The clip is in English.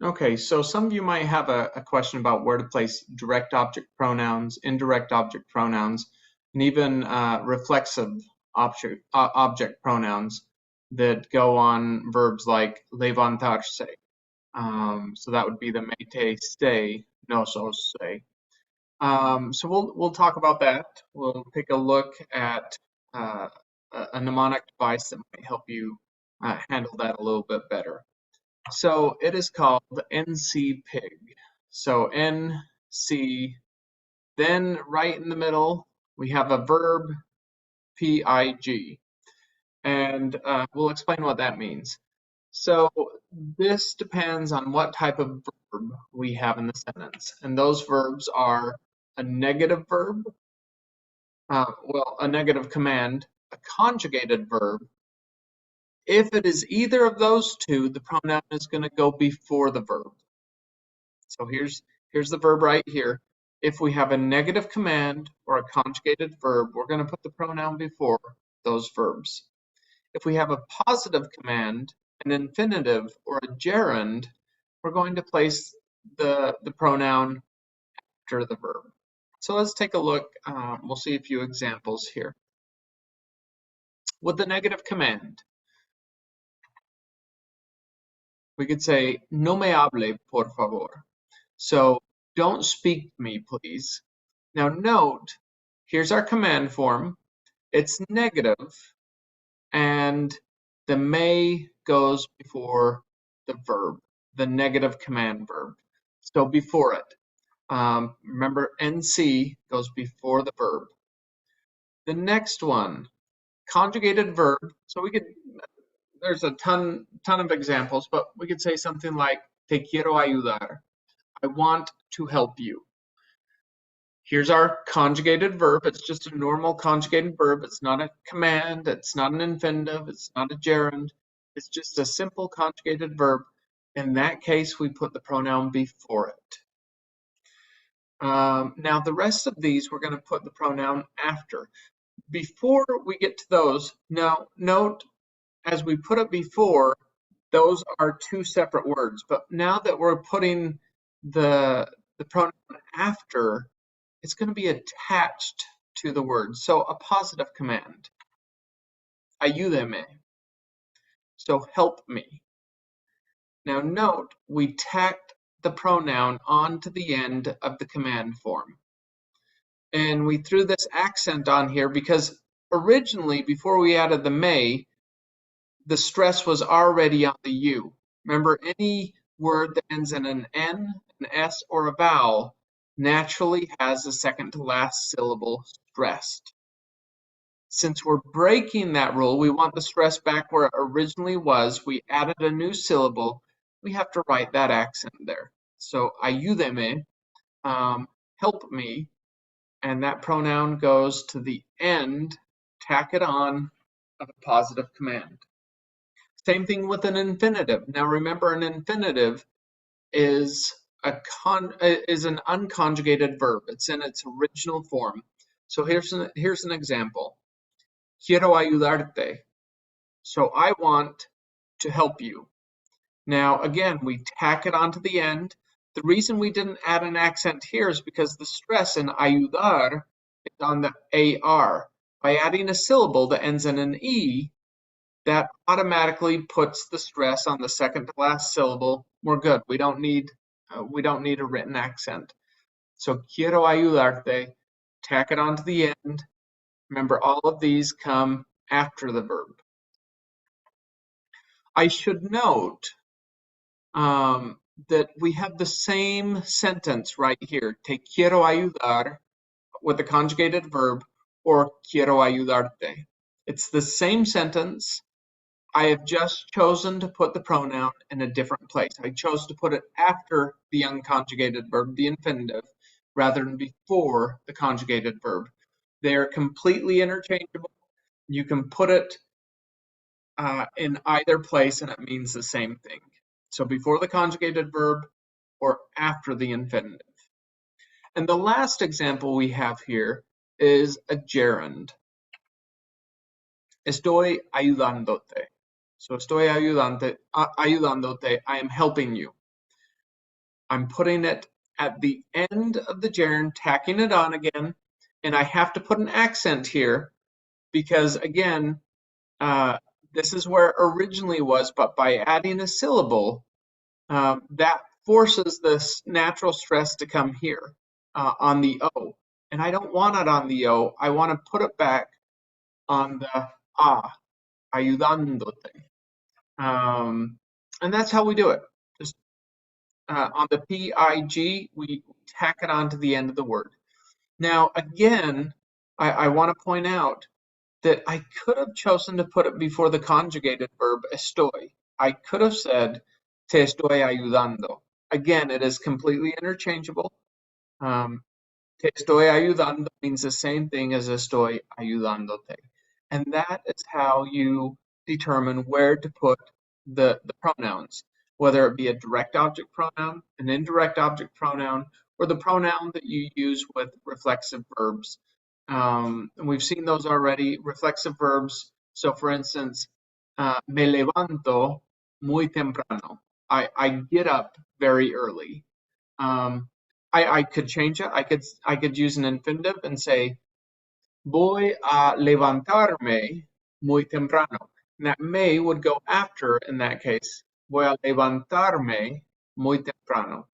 Okay, so some of you might have a question about where to place direct object pronouns, indirect object pronouns, and even reflexive object pronouns that go on verbs like levantarse. So that would be the mete stay, nosos say. So we'll talk about that. We'll take a look at a mnemonic device that might help you handle that a little bit better. So it is called NC Pig. So NC, then right in the middle, we have a verb PIG. And we'll explain what that means. So this depends on what type of verb we have in the sentence. And those verbs are a negative verb, a negative command, a conjugated verb. If it is either of those two, the pronoun is going to go before the verb. So here's the verb right here. If we have a negative command or a conjugated verb, we're going to put the pronoun before those verbs. If we have a positive command, an infinitive, or a gerund, we're going to place the pronoun after the verb. So let's take a look. We'll see a few examples here. With the negative command, we could say, no me hable, por favor. So don't speak to me, please. Now note, here's our command form. It's negative, and the may goes before the verb, the negative command verb. So before it. Remember, NC goes before the verb. The next one, conjugated verb. So there's a ton of examples, but we could say something like, te quiero ayudar. I want to help you. Here's our conjugated verb. It's just a normal conjugated verb. It's not a command. It's not an infinitive. It's not a gerund. It's just a simple conjugated verb. In that case, we put the pronoun before it. Now, the rest of these, we're going to put the pronoun after. Before we get to those, now note, as we put it before, those are two separate words. But now that we're putting the pronoun after, it's going to be attached to the word. So a positive command. Ayúdeme. So help me. Now note, we tacked the pronoun onto the end of the command form. And we threw this accent on here because originally, before we added the may, the stress was already on the U. Remember, any word that ends in an N, an S, or a vowel naturally has the second to last syllable stressed. Since we're breaking that rule, we want the stress back where it originally was. We added a new syllable. We have to write that accent there. So, ayúdeme, help me, and that pronoun goes to the end, tack it on, of a positive command. Same thing with an infinitive. Now remember, an infinitive is an unconjugated verb. It's in its original form. So here's an example. Quiero ayudarte. So I want to help you. Now again, we tack it onto the end. The reason we didn't add an accent here is because the stress in ayudar is on the AR. By adding a syllable that ends in an E, that automatically puts the stress on the second to last syllable. We're good. We don't need a written accent. So quiero ayudarte, tack it onto the end. Remember, all of these come after the verb. I should note that we have the same sentence right here. Te quiero ayudar with the conjugated verb, or quiero ayudarte. It's the same sentence. I have just chosen to put the pronoun in a different place. I chose to put it after the unconjugated verb, the infinitive, rather than before the conjugated verb. They are completely interchangeable. You can put it in either place and it means the same thing. So before the conjugated verb or after the infinitive. And the last example we have here is a gerund. Estoy ayudándote. So estoy ayudándote, I am helping you. I'm putting it at the end of the gerund, tacking it on again, and I have to put an accent here because, again, this is where it originally was, but by adding a syllable, that forces this natural stress to come here on the O. And I don't want it on the O. I want to put it back on the ayudándote. And that's how we do it. Just on the PIG, we tack it on to the end of the word. Now, again, I want to point out that I could have chosen to put it before the conjugated verb estoy. I could have said, te estoy ayudando. Again, it is completely interchangeable. Te estoy ayudando means the same thing as estoy ayudándote. And that is how you determine where to put the pronouns, whether it be a direct object pronoun, an indirect object pronoun, or the pronoun that you use with reflexive verbs. And we've seen those already, reflexive verbs. So for instance, me levanto muy temprano. I get up very early. I could change it. I could use an infinitive and say voy a levantarme muy temprano. And that may would go after in that case. Voy a levantarme muy temprano.